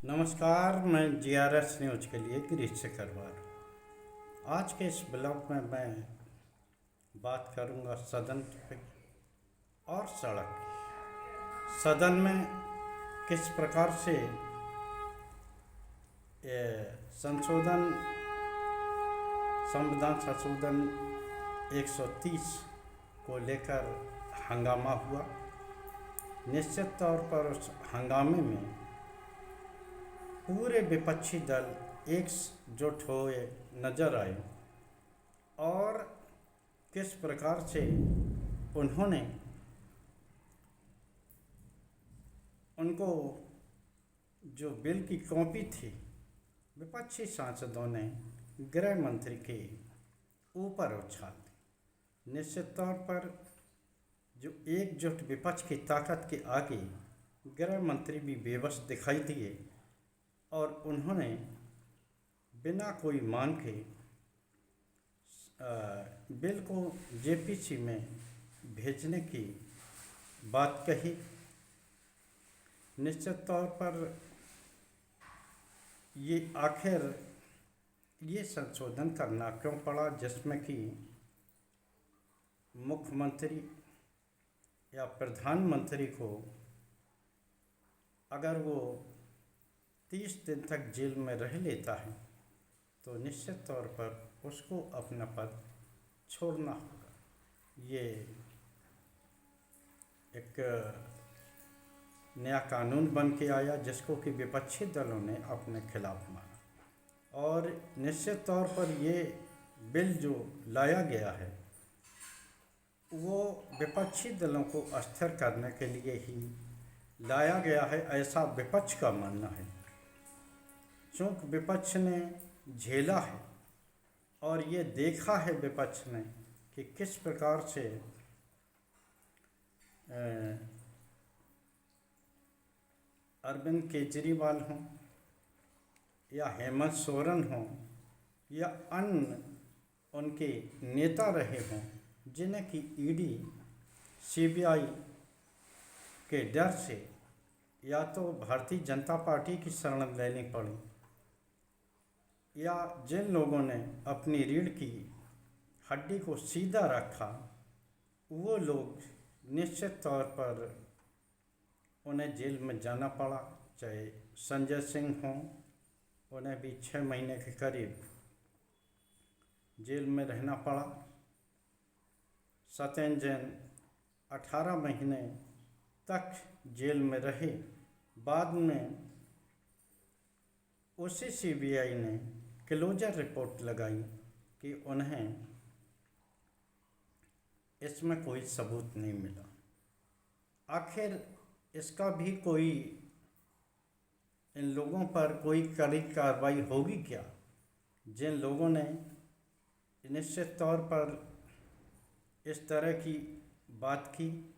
नमस्कार, मैं GRS news के लिए गिरीश सिकरवार। आज के इस ब्लॉग में मैं बात करूंगा सदन पे और सड़क की। सदन में किस प्रकार से ये संशोधन संविधान संशोधन 130 को लेकर हंगामा हुआ। निश्चित तौर पर उस हंगामे में पूरे विपक्षी दल एकजुट हुए नजर आए और किस प्रकार से उन्होंने उनको जो बिल की कॉपी थी विपक्षी सांसदों ने गृह मंत्री के ऊपर उछाल दी। निश्चित तौर पर जो एकजुट विपक्ष की ताकत के आगे गृह मंत्री भी बेबस दिखाई दिए और उन्होंने बिना कोई मांग के बिल को जेपीसी में भेजने की बात कही। निश्चित तौर पर ये आखिर ये संशोधन करना क्यों पड़ा, जिसमें कि मुख्यमंत्री या प्रधानमंत्री को अगर वो 30 दिन तक जेल में रह लेता है तो निश्चित तौर पर उसको अपना पद छोड़ना होगा। ये एक नया कानून बन के आया जिसको कि विपक्षी दलों ने अपने खिलाफ माना और निश्चित तौर पर ये बिल जो लाया गया है वो विपक्षी दलों को अस्थिर करने के लिए ही लाया गया है, ऐसा विपक्ष का मानना है। चूँकि विपक्ष ने झेला है और ये देखा है विपक्ष ने कि किस प्रकार से अरविंद केजरीवाल हों या हेमंत सोरेन हों या अन्य उनके नेता रहे हों जिन्हें कि ईडी सीबीआई के डर से या तो भारतीय जनता पार्टी की शरण लेनी पड़ी या जिन लोगों ने अपनी रीढ़ की हड्डी को सीधा रखा वो लोग निश्चित तौर पर उन्हें जेल में जाना पड़ा। चाहे संजय सिंह हों, उन्हें भी 6 महीने के करीब जेल में रहना पड़ा। सत्येंद्र जैन 18 महीने तक जेल में रहे। बाद में उसी सीबीआई ने क्लोजर रिपोर्ट लगाई कि उन्हें इसमें कोई सबूत नहीं मिला। आखिर इसका भी कोई इन लोगों पर कोई कड़ी कार्रवाई होगी क्या, जिन लोगों ने निश्चित तौर पर इस तरह की बात की,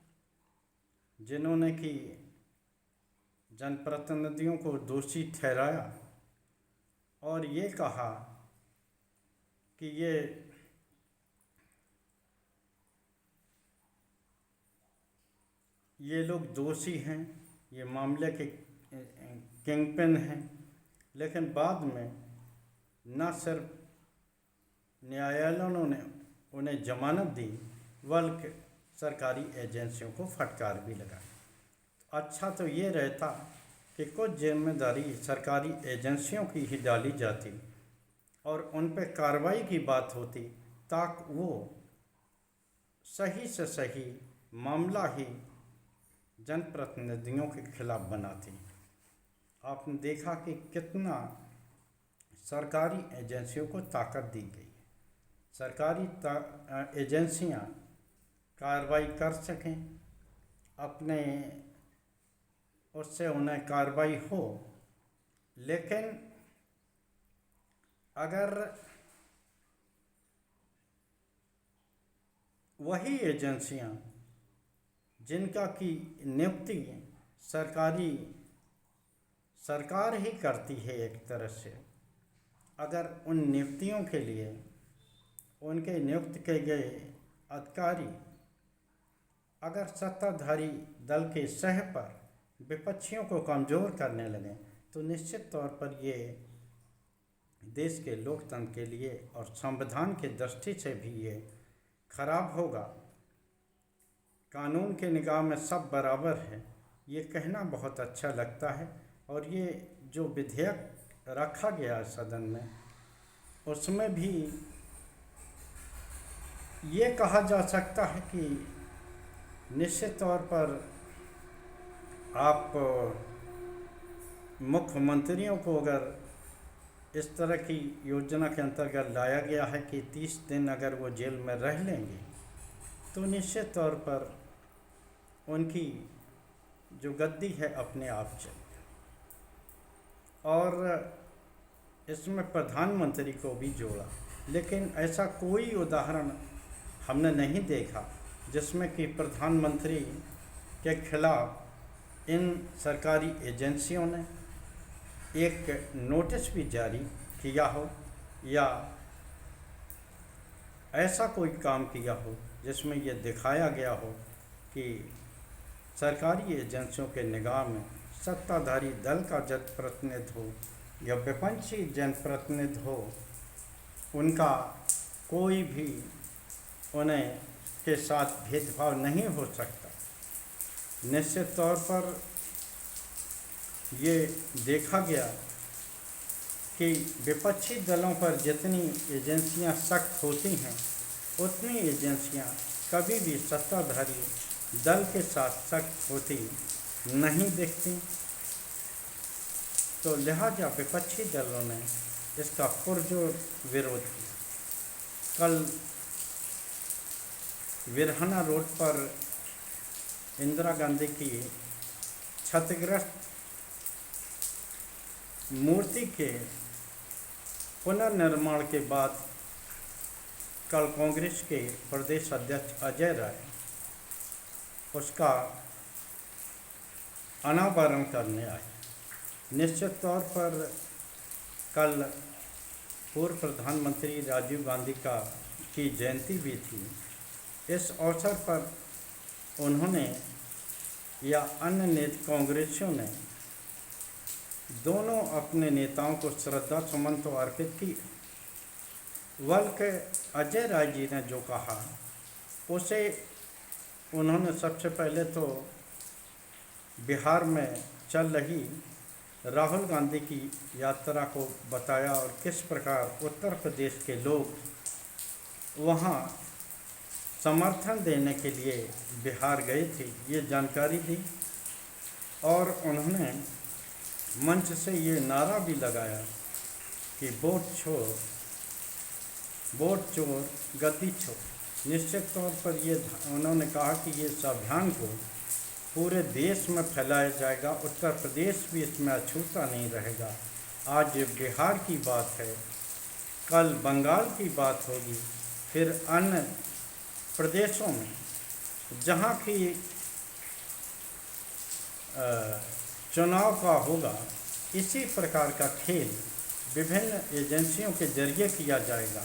जिन्होंने कि जनप्रतिनिधियों को दोषी ठहराया और ये कहा कि ये लोग दोषी हैं, ये मामले के किंगपिन हैं। लेकिन बाद में न सिर्फ न्यायालयों ने उन्हें जमानत दी बल्कि सरकारी एजेंसियों को फटकार भी लगाई। अच्छा तो ये रहता कि कुछ जिम्मेदारी सरकारी एजेंसियों की ही डाली जाती और उन पर कार्रवाई की बात होती ताकि वो सही से सही मामला ही जनप्रतिनिधियों के खिलाफ बनाती। आपने देखा कि कितना सरकारी एजेंसियों को ताकत दी गई है, सरकारी एजेंसियां कार्रवाई कर सकें, अपने उससे उन्हें कार्रवाई हो। लेकिन अगर वही एजेंसियां जिनका की नियुक्ति सरकार ही करती है एक तरह से, अगर उन नियुक्तियों के लिए उनके नियुक्त किए गए अधिकारी अगर सत्ताधारी दल के सह पर विपक्षियों को कमज़ोर करने लगे तो निश्चित तौर पर ये देश के लोकतंत्र के लिए और संविधान के दृष्टि से भी ये खराब होगा। कानून के निगाह में सब बराबर है, ये कहना बहुत अच्छा लगता है। और ये जो विधेयक रखा गया सदन में, उसमें भी ये कहा जा सकता है कि निश्चित तौर पर आप मुख्यमंत्रियों को अगर इस तरह की योजना के अंतर्गत लाया गया है कि 30 दिन अगर वो जेल में रह लेंगे तो निश्चित तौर पर उनकी जो गद्दी है अपने आप चले। और इसमें प्रधानमंत्री को भी जोड़ा, लेकिन ऐसा कोई उदाहरण हमने नहीं देखा जिसमें कि प्रधानमंत्री के खिलाफ इन सरकारी एजेंसियों ने एक नोटिस भी जारी किया हो या ऐसा कोई काम किया हो जिसमें यह दिखाया गया हो कि सरकारी एजेंसियों के निगाह में सत्ताधारी दल का जनप्रतिनिधि हो या विपक्षी जनप्रतिनिधि हो, उनका कोई भी उन्हें के साथ भेदभाव नहीं हो सकता। निश्चित तौर पर ये देखा गया कि विपक्षी दलों पर जितनी एजेंसियां सख्त होती हैं उतनी एजेंसियां कभी भी सत्ताधारी दल के साथ सख्त होती नहीं दिखती। तो लिहाजा विपक्षी दलों ने इसका पुरजोर विरोध किया। कल विरहाना रोड पर इंदिरा गांधी की क्षतिग्रस्त मूर्ति के पुनर्निर्माण के बाद कल कांग्रेस के प्रदेश अध्यक्ष अजय राय उसका अनावरण करने आए। निश्चित तौर पर कल पूर्व प्रधानमंत्री राजीव गांधी की जयंती भी थी। इस अवसर पर उन्होंने या अन्य कांग्रेसियों ने दोनों अपने नेताओं को श्रद्धा सुमन तो अर्पित की, बल्कि अजय राय जी ने जो कहा उसे उन्होंने सबसे पहले तो बिहार में चल रही राहुल गांधी की यात्रा को बताया और किस प्रकार उत्तर प्रदेश के लोग वहां समर्थन देने के लिए बिहार गए थे, ये जानकारी दी। और उन्होंने मंच से ये नारा भी लगाया कि वोट चोर गद्दी छोड़। निश्चित तौर पर ये उन्होंने कहा कि ये इस अभियान को पूरे देश में फैलाया जाएगा, उत्तर प्रदेश भी इसमें अछूता नहीं रहेगा। आज बिहार की बात है, कल बंगाल की बात होगी, फिर अन्य प्रदेशों में जहाँ की चुनाव का होगा, इसी प्रकार का खेल विभिन्न एजेंसियों के जरिए किया जाएगा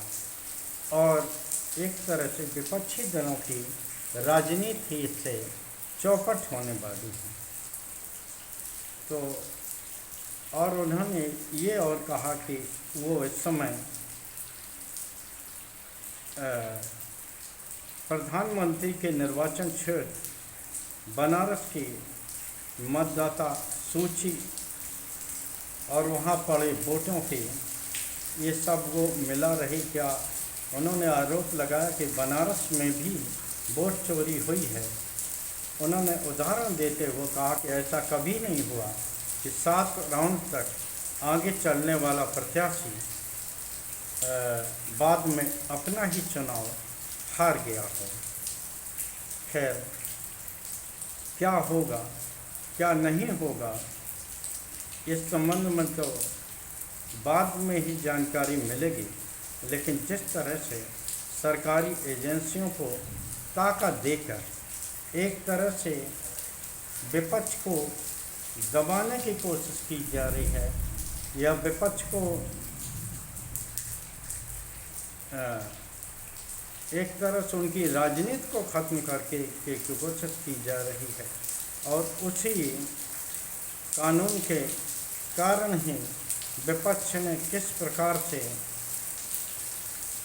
और एक तरह से विपक्षी दलों की राजनीति इससे चौपट होने वाली है। तो और उन्होंने ये और कहा कि वो इस समय प्रधानमंत्री के निर्वाचन क्षेत्र बनारस की मतदाता सूची और वहाँ पड़े वोटों के ये सब वो मिला रही। क्या उन्होंने आरोप लगाया कि बनारस में भी वोट चोरी हुई है। उन्होंने उदाहरण देते हुए कहा कि ऐसा कभी नहीं हुआ कि 7 राउंड तक आगे चलने वाला प्रत्याशी बाद में अपना ही चुनाव हार गया हो। खैर, क्या होगा क्या नहीं होगा इस संबंध में तो बाद में ही जानकारी मिलेगी, लेकिन जिस तरह से सरकारी एजेंसियों को ताकत देकर एक तरह से विपक्ष को दबाने की कोशिश की जा रही है या विपक्ष को एक तरह से उनकी राजनीति को ख़त्म करके की कोशिश की जा रही है और उसी कानून के कारण ही विपक्ष ने किस प्रकार से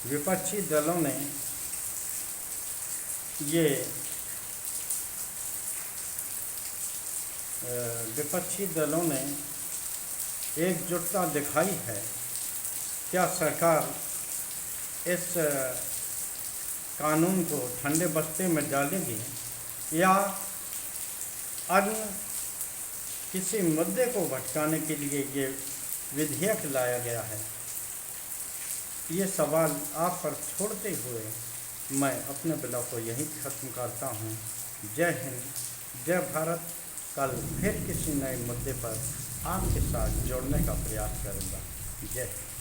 विपक्षी दलों ने ये विपक्षी दलों ने एकजुटता दिखाई है। क्या सरकार इस कानून को ठंडे बस्ते में डालेगी या अन्य किसी मुद्दे को भटकाने के लिए ये विधेयक लाया गया है? ये सवाल आप पर छोड़ते हुए मैं अपने ब्लॉग को यहीं ख़त्म करता हूँ। जय हिंद, जय भारत। कल फिर किसी नए मुद्दे पर आपके साथ जोड़ने का प्रयास करूँगा। जय हिंद।